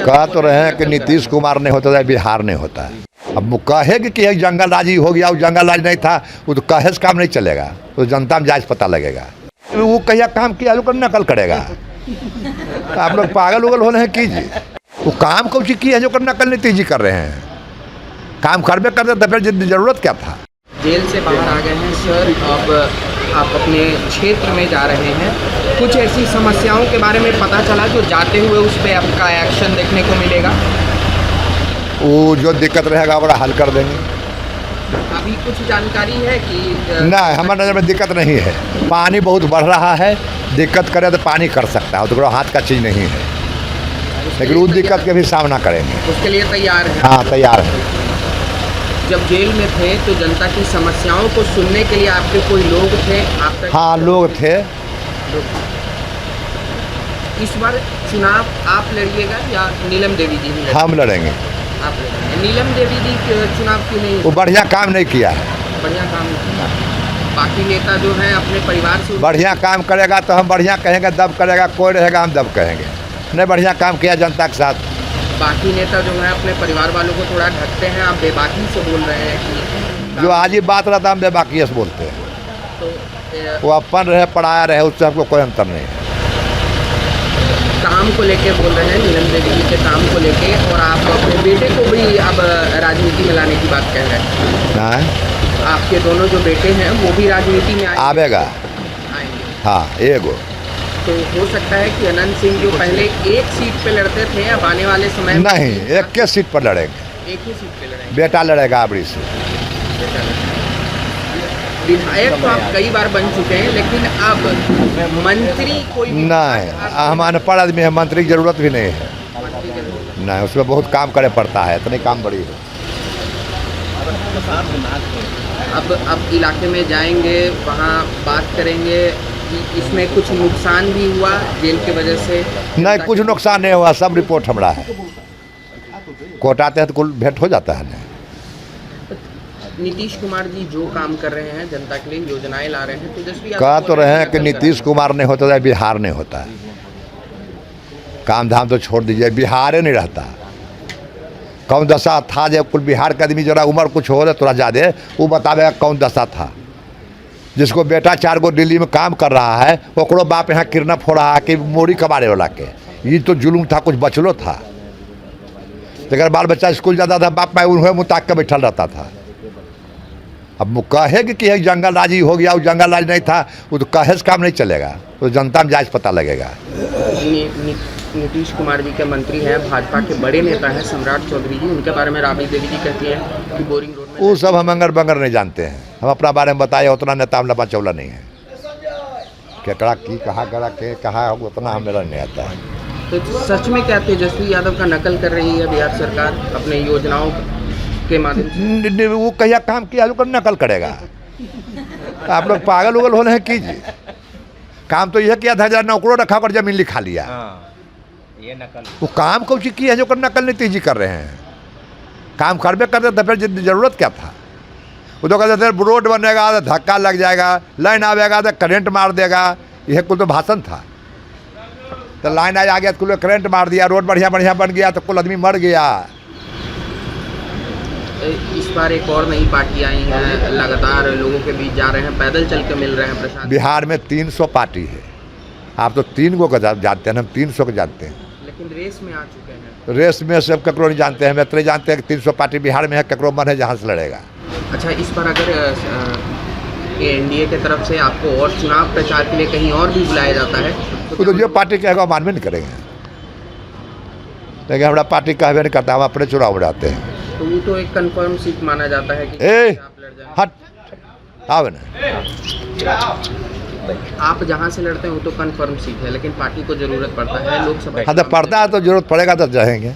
कह तो रहे हैं कि नीतीश कुमार नहीं होता है, बिहार नहीं होता है। अब वो कहेगी कि एक जंगल राज ही हो गया, वो जंगल राज नहीं था, वो तो कहे से काम नहीं चलेगा, तो जनता में जायज पता लगेगा। वो कहिया काम किया लोग नकल करेगा, तो आप लोग पागल उगल हो रहे हैं कीजिए। वो काम कौन सी की है जो कर नकल नीतीश जी कर रहे हैं, काम करबे करते तो फिर जरूरत क्या था। जेल से बाहर आ गए हैं सर, अब आप अपने क्षेत्र में जा रहे हैं, कुछ ऐसी समस्याओं के बारे में पता चला जो जाते हुए उस पर आपका एक्शन देखने को मिलेगा? वो जो दिक्कत रहेगा बड़ा हल कर देंगे। अभी कुछ जानकारी है कि नहीं, हमारे नज़र में दिक्कत नहीं है। पानी बहुत बढ़ रहा है, दिक्कत करे तो पानी कर सकता है, तो हाथ का चीज़ नहीं है, लेकिन उस दिक्कत के भी सामना करेंगे। उसके लिए तैयार है? हाँ, तैयार है। जब जेल में थे तो जनता की समस्याओं को सुनने के लिए आपके कोई लोग थे? आप हाँ, लोग थे। इस बार चुनाव आप लड़िएगा या नीलम देवी जी ही? हम लड़ेंगे। आप लड़ेंगे। नीलम देवी जी चुनाव क्यों नहीं? वो बढ़िया काम नहीं किया है। बढ़िया काम नहीं किया। बाकी नेता जो हैं अपने परिवार से बढ़िया काम करेगा तो हम बढ़िया कहेंगे, दब करेगा कोई रहेगा हम दब कहेंगे। नहीं, बढ़िया काम किया जनता के साथ। बाकी नेता जो है अपने परिवार वालों को थोड़ा ढकते हैं, आप बेबाकी से बोल रहे हैं कि जो आज ही बात रहता हम बेबाकी से बोलते हैं, तो वो अपन रहे पढ़ाया रहे, उससे हमको कोई अंतर नहीं है। काम को लेके बोल रहे हैं, नीलम देवी जी के काम को लेके, और आप अपने बेटे को भी अब राजनीति में लाने की बात कह रहे हैं। हाँ, आपके दोनों जो बेटे हैं वो भी राजनीति में आवेगा। आएंगे। हाँ, एगो तो हो सकता है कि अनंत सिंह जो पहले एक सीट पे लड़ते थे, अब आने वाले समय में नहीं, एक के सीट पर लड़ेंगे। एक ही सीट पे लड़ेंगे। बेटा लड़ेगा आबरी से। विधायक तो आप कई बार बन चुके हैं, लेकिन अब मंत्री कोई नहीं, हम अनपढ़ आदमी है, मंत्री की जरूरत भी नहीं है। नहीं, उसमें बहुत काम करे पड़ता है, इतने काम बड़ी है। अब इलाके में जाएंगे, वहाँ बात करेंगे कि इसमें कुछ नुकसान भी हुआ जेल की वजह से? नहीं, कुछ नुकसान नहीं हुआ, सब रिपोर्ट हमारा है। कोर्ट आते हैं तो कुल भेंट हो जाता है। नहीं, नीतीश कुमार जी जो काम कर रहे हैं, जनता के लिए योजनाएं ला रहे हैं, तेजस्वी कह तो रहे हैं कि नीतीश कुमार नहीं होता है, बिहार नहीं होता है। काम धाम तो छोड़ दीजिए, बिहार ही नहीं रहता। कौन दशा था जब कुल बिहार का आदमी जरा उम्र कुछ हो रहा थोड़ा ज़्यादा, वो बतावेगा कौन दशा था। जिसको बेटा 4 गो दिल्ली में काम कर रहा है, ओकरो बाप यहाँ किडनैप हो रहा है कि मोरी कबाड़े वाला के। ये तो जुलूम था, कुछ बचलो था। अगर बाल बच्चा स्कूल जाता था, बाप मैं उन्हें मुताक के बैठल रहता था। अब वो कहेगी कि एक जंगल राज ही हो गया, वो जंगल राज नहीं था, वो तो कहे से काम नहीं चलेगा, तो जनता में जायज पता लगेगा। नीतीश कुमार जी के मंत्री हैं, भाजपा के बड़े नेता हैं सम्राट चौधरी जी, उनके बारे में राबड़ी देवी जी कहती हैं कि बोरिंग रोड में वो सब हम अंगर बंगर नहीं जानते हैं। हम अपना बारे में बताए उतना नेता हम लंबा चौला नहीं है। केकड़ा की कहा करा के कहा उतना हम मेरा नहीं आता है। तो सच में क्या तेजस्वी यादव का नकल कर रही है बिहार सरकार अपने योजनाओं के माध्यम से? वो कहिया काम किया लोग नकल करेगा, आप लोग पागल उगल हो रहे हैं कीजिए। काम तो यह किया था, जरा नौकरों रखा कर जमीन लिखा लिया। ये नकल। वो काम कौन सी की है जो कर नकल नीतीश जी कर रहे हैं, काम करबे करते तो फिर जरूरत क्या था। वो तो कहते थे रोड बनेगा तो धक्का लग जाएगा, लाइन आवेगा तो करंट मार देगा, यह कुल तो भाषण था। तो लाइन आ गया तो कुल करंट मार दिया, रोड बढ़िया बढ़िया बन गया तो कुल आदमी मर गया। इस बार एक और नई पार्टी आई है, लगातार लोगों के बीच जा रहे हैं, पैदल चल के मिल रहे हैं प्रसाद। बिहार में 300 पार्टी है, आप तो 3 गो को जानते हैं, हम 300 को जानते हैं। लेकिन रेस में आ चुके हैं। रेस में सब ककरो नहीं जानते हैं, हम इतने जानते हैं कि 300 पार्टी बिहार में है, ककरो मन है जहाँ से लड़ेगा। अच्छा, इस बार अगर एनडीए की तरफ से आपको और चुनाव प्रचार के लिए कहीं और भी बुलाया जाता है तो जो पार्टी कहेगा मानवे नहीं करेंगे, लेकिन हमारा पार्टी कहवे नहीं करता, हम अपने चुनाव लड़ाते हैं। तो वो तो एक कंफर्म सीट माना जाता है कि आप लड़ जाएंगे। हट आवे ना, आप जहाँ से लड़ते हैं वो तो कंफर्म सीट है, लेकिन पार्टी को जरूरत पड़ता है लोकसभा। हाँ तो पड़ता है तो जरूरत पड़ेगा तो जाएंगे।